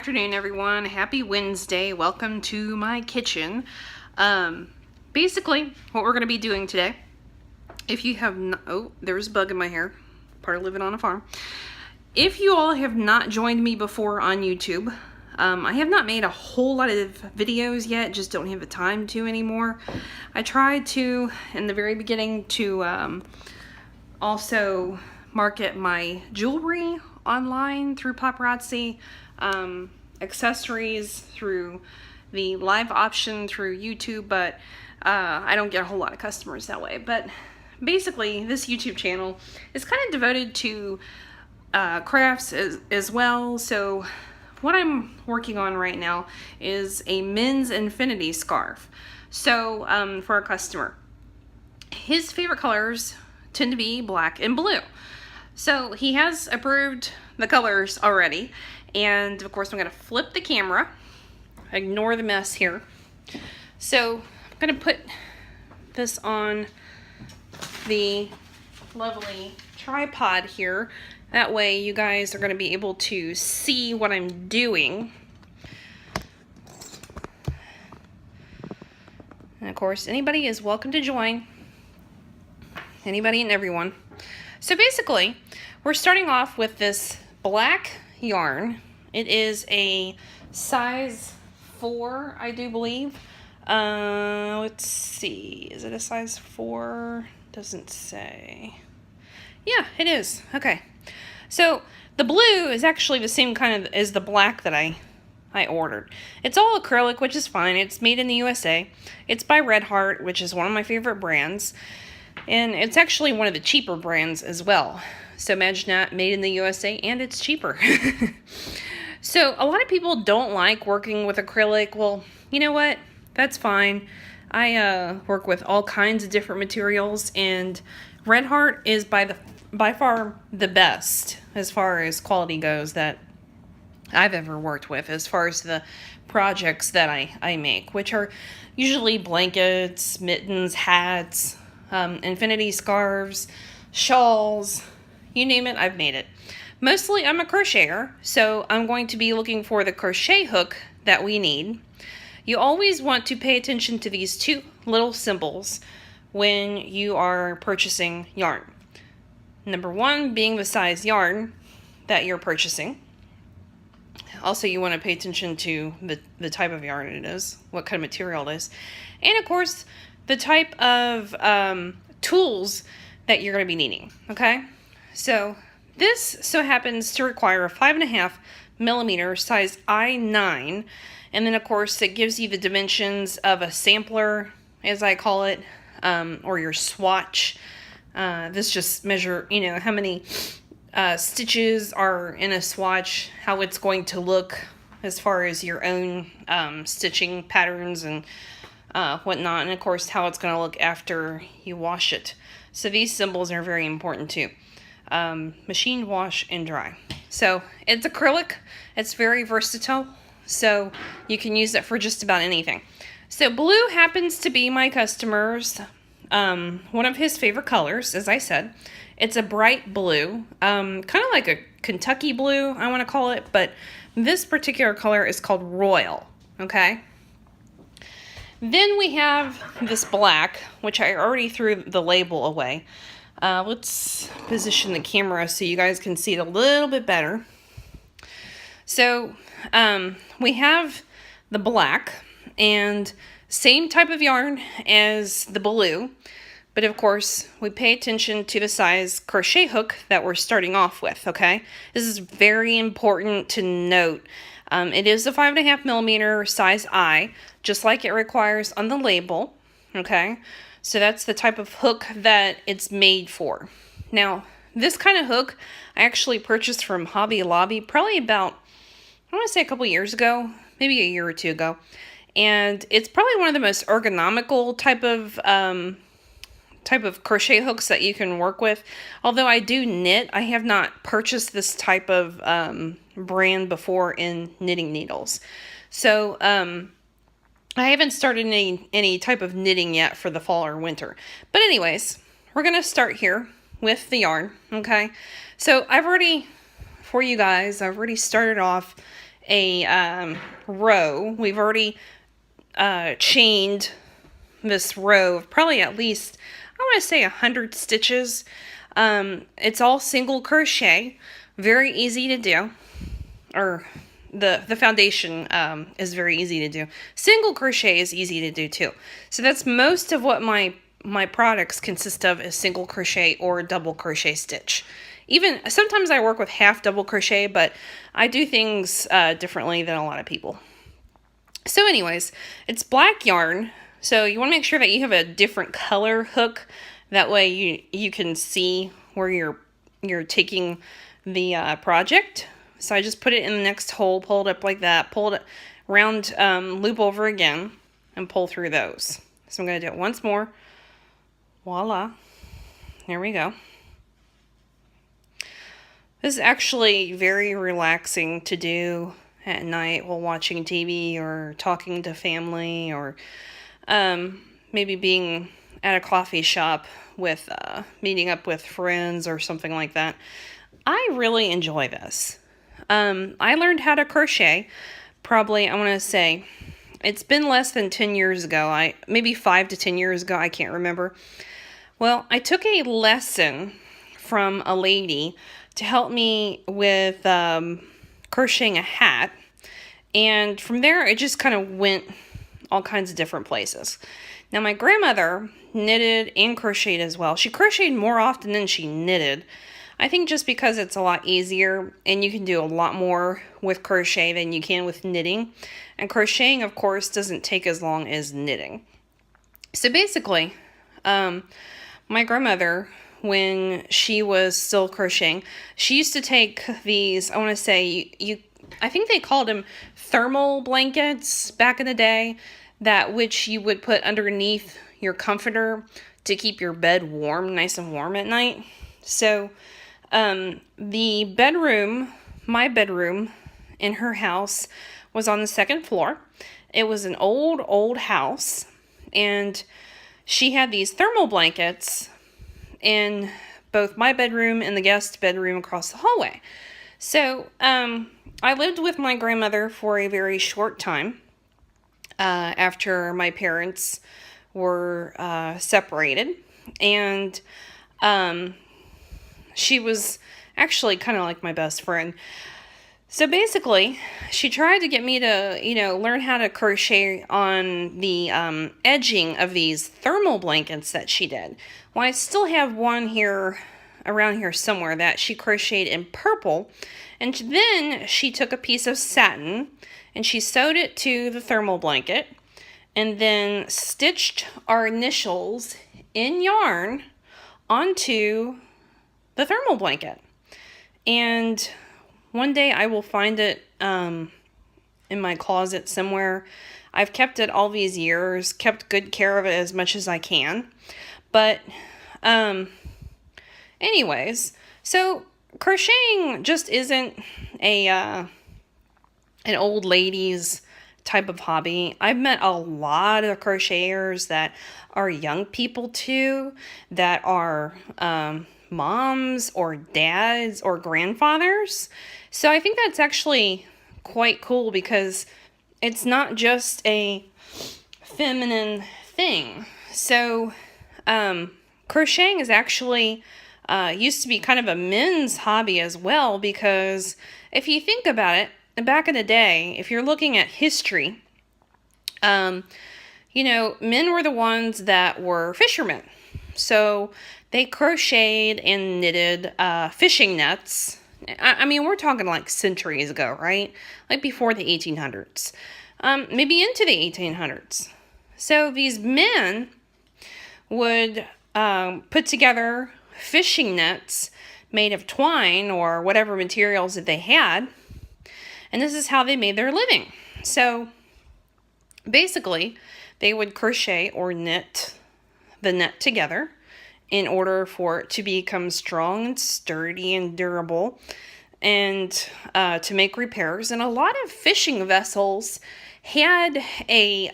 afternoon, everyone. Happy Wednesday. Welcome to my kitchen. Basically, what we're going to be doing today, if you have not, oh, there's a bug in my hair, part of living on a farm. If you all have not joined me before on YouTube, I have not made a whole lot of videos yet, just don't have the time to anymore. I tried to, in the very beginning, to also market my jewelry online through paparazzi, accessories through the live option through YouTube, but I don't get a whole lot of customers that way. But basically, this YouTube channel is kind of devoted to crafts as well. So what I'm working on right now is a men's infinity scarf. So for a customer, his favorite colors tend to be black and blue. So he has approved the colors already. And of course, I'm going to flip the camera. Ignore the mess here. So I'm going to put this on the lovely tripod here. That way you guys are going to be able to see what I'm doing. And of course, anybody is welcome to join. Anybody and everyone. So basically, we're starting off with this black yarn. It is a size 4, I do believe. Let's see. Is it a size 4? Doesn't say. Yeah, it is. Okay. So the blue is actually the same kind of as the black that I ordered. It's all acrylic, which is fine. It's made in the USA. It's by Red Heart, which is one of my favorite brands. And it's actually one of the cheaper brands as well. So imagine that, made in the USA, and it's cheaper. So a lot of people don't like working with acrylic. Well, you know what? That's fine. I work with all kinds of different materials, and Red Heart is by far the best as far as quality goes that I've ever worked with, as far as the projects that I make, which are usually blankets, mittens, hats, infinity scarves, shawls, you name it, I've made it. Mostly I'm a crocheter, so I'm going to be looking for the crochet hook that we need. You always want to pay attention to these two little symbols when you are purchasing yarn. Number one being the size yarn that you're purchasing. Also, you want to pay attention to the type of yarn it is, what kind of material it is. And of course, the type of tools that you're going to be needing, okay? So this so happens to require a 5.5 millimeter size I9, and then of course it gives you the dimensions of a sampler, as I call it, or your swatch. This just measure, you know, how many stitches are in a swatch, how it's going to look as far as your own stitching patterns and whatnot, and of course how it's going to look after you wash it. So these symbols are very important too. Machine wash and dry. So it's acrylic. It's very versatile. So you can use it for just about anything. So blue happens to be my customer's one of his favorite colors, as I said. It's a bright blue, kind of like a Kentucky blue, I want to call it, but this particular color is called Royal, okay? Then we have this black, which I already threw the label away. Let's position the camera so you guys can see it a little bit better. So we have the black, and same type of yarn as the blue, but of course we pay attention to the size crochet hook that we're starting off with, okay? This is very important to note. It is a 5.5 millimeter size I, just like it requires on the label, okay? So that's the type of hook that it's made for. Now, this kind of hook I actually purchased from Hobby Lobby probably about, I want to say a couple years ago, maybe a year or two ago. And it's probably one of the most ergonomical type of crochet hooks that you can work with. Although I do knit, I have not purchased this type of brand before in knitting needles. So I haven't started any type of knitting yet for the fall or winter. But anyways, we're going to start here with the yarn, okay? So I've already, for you guys, I've already started off a row. We've already chained this row of probably at least, I want to say 100 stitches. It's all single crochet, very easy to do, or the foundation is very easy to do. Single crochet is easy to do too. So that's most of what my products consist of, is single crochet or double crochet stitch. Even sometimes I work with half double crochet, but I do things differently than a lot of people. So anyways, it's black yarn, so you want to make sure that you have a different color hook. That way you can see where you're taking the project. So I just put it in the next hole, pull it up like that, pull it round, loop over again, and pull through those. So I'm going to do it once more. Voila. There we go. This is actually very relaxing to do at night while watching TV or talking to family, or maybe being at a coffee shop with meeting up with friends or something like that. I really enjoy this. I learned how to crochet probably, I want to say, it's been less than 10 years ago. Maybe 5 to 10 years ago, I can't remember. Well, I took a lesson from a lady to help me with crocheting a hat, and from there it just kind of went all kinds of different places. Now, my grandmother knitted and crocheted as well. She crocheted more often than she knitted. I think just because it's a lot easier and you can do a lot more with crochet than you can with knitting. And crocheting, of course, doesn't take as long as knitting. So basically, my grandmother, when she was still crocheting, she used to take these, I want to say, I think they called them thermal blankets back in the day, that which you would put underneath your comforter to keep your bed warm, nice and warm at night. So the bedroom, my bedroom in her house, was on the second floor. It was an old house, and she had these thermal blankets in both my bedroom and the guest bedroom across the hallway. So I lived with my grandmother for a very short time after my parents were separated, and she was actually kind of like my best friend. So basically, she tried to get me to, learn how to crochet on the edging of these thermal blankets that she did. Well, I still have one here, around here somewhere, that she crocheted in purple. And then she took a piece of satin and she sewed it to the thermal blanket and then stitched our initials in yarn onto the thermal blanket. And one day I will find it in my closet somewhere. I've kept it all these years, kept good care of it as much as I can. But anyways, so crocheting just isn't an old lady's type of hobby. I've met a lot of crocheters that are young people too, that are moms or dads or grandfathers. So I think that's actually quite cool, because it's not just a feminine thing. So crocheting is actually used to be kind of a men's hobby as well, because if you think about it, back in the day, if you're looking at history, men were the ones that were fishermen. So they crocheted and knitted fishing nets. I mean, we're talking like centuries ago, right? Like before the 1800s, maybe into the 1800s. So these men would put together fishing nets made of twine or whatever materials that they had, and this is how they made their living. So basically, they would crochet or knit the net together in order for it to become strong and sturdy and durable, and to make repairs. And a lot of fishing vessels had a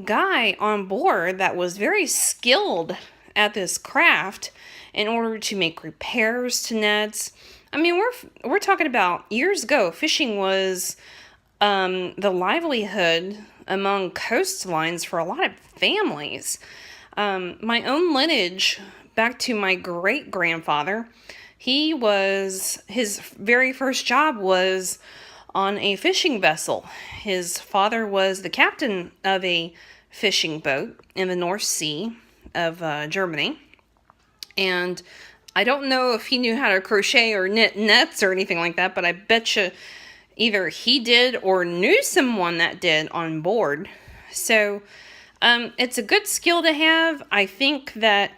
guy on board that was very skilled at this craft in order to make repairs to nets, I mean, we're talking about years ago. Fishing was the livelihood among coastlines for a lot of families. My own lineage, back to my great-grandfather, his very first job was on a fishing vessel. His father was the captain of a fishing boat in the North Sea of Germany. And I don't know if he knew how to crochet or knit nets or anything like that, but I bet you either he did or knew someone that did on board. So it's a good skill to have. I think that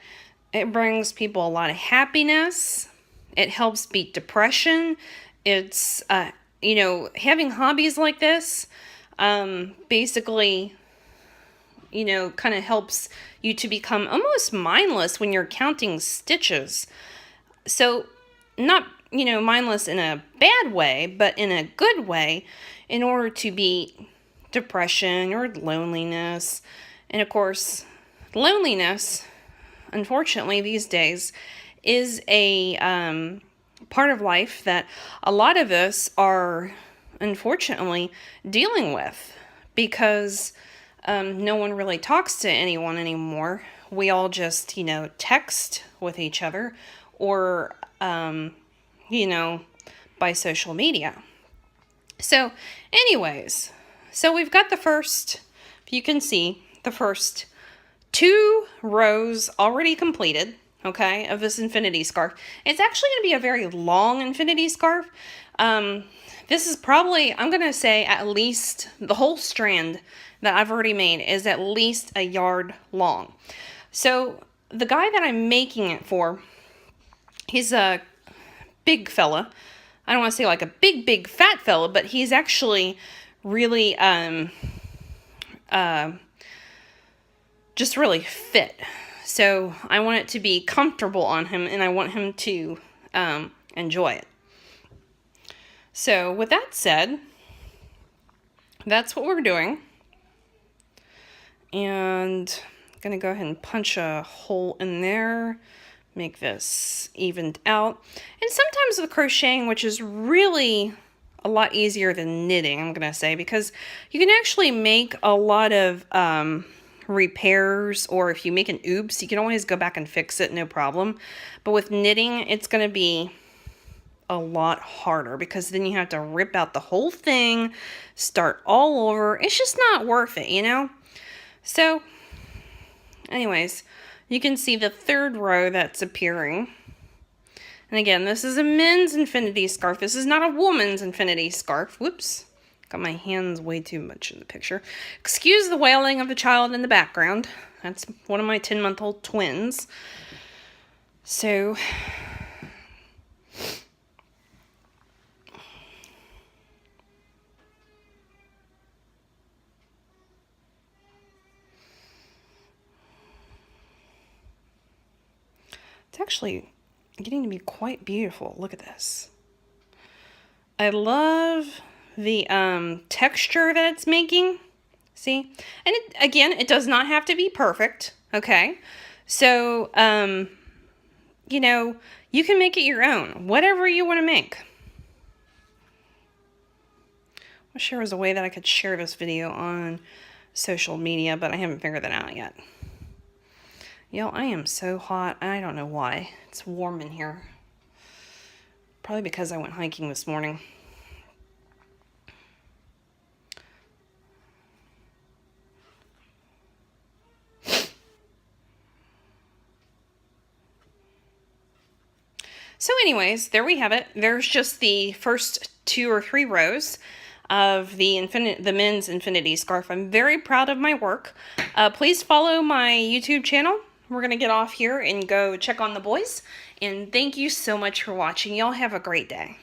it brings people a lot of happiness. It helps beat depression. It's, having hobbies like this, basically, kind of helps you to become almost mindless when you're counting stitches. So, not, mindless in a bad way, but in a good way, in order to beat depression or loneliness. And of course, loneliness, unfortunately, these days, is a part of life that a lot of us are, unfortunately, dealing with, because no one really talks to anyone anymore. We all just, text with each other, or, by social media. So, anyways, we've got the first, if you can see, the first 2 rows already completed, okay, of this infinity scarf. It's actually going to be a very long infinity scarf. This is probably, I'm going to say, at least the whole strand that I've already made is at least a yard long. So the guy that I'm making it for, he's a big fella. I don't want to say like a big fat fella, but he's actually really just really fit. So I want it to be comfortable on him, and I want him to enjoy it. So with that said, that's what we're doing. And I'm going to go ahead and punch a hole in there, make this evened out. And sometimes with crocheting, which is really a lot easier than knitting, I'm going to say, because you can actually make a lot of repairs, or if you make an oops, you can always go back and fix it, no problem. But with knitting, it's going to be a lot harder, because then you have to rip out the whole thing, start all over. It's just not worth it, So, anyways, you can see the 3rd row that's appearing. And again, this is a men's infinity scarf. This is not a woman's infinity scarf. Whoops. Got my hands way too much in the picture. Excuse the wailing of the child in the background. That's one of my 10-month-old twins. So, it's actually getting to be quite beautiful. Look at this. I love the texture that it's making. See? And again, it does not have to be perfect, okay? So, you can make it your own. Whatever you want to make. I wish there was a way that I could share this video on social media, but I haven't figured that out yet. Y'all, I am so hot. I don't know why. It's warm in here. Probably because I went hiking this morning. So anyways, there we have it. There's just the first 2 or 3 rows of the men's infinity scarf. I'm very proud of my work. Please follow my YouTube channel. We're going to get off here and go check on the boys. And thank you so much for watching. Y'all have a great day.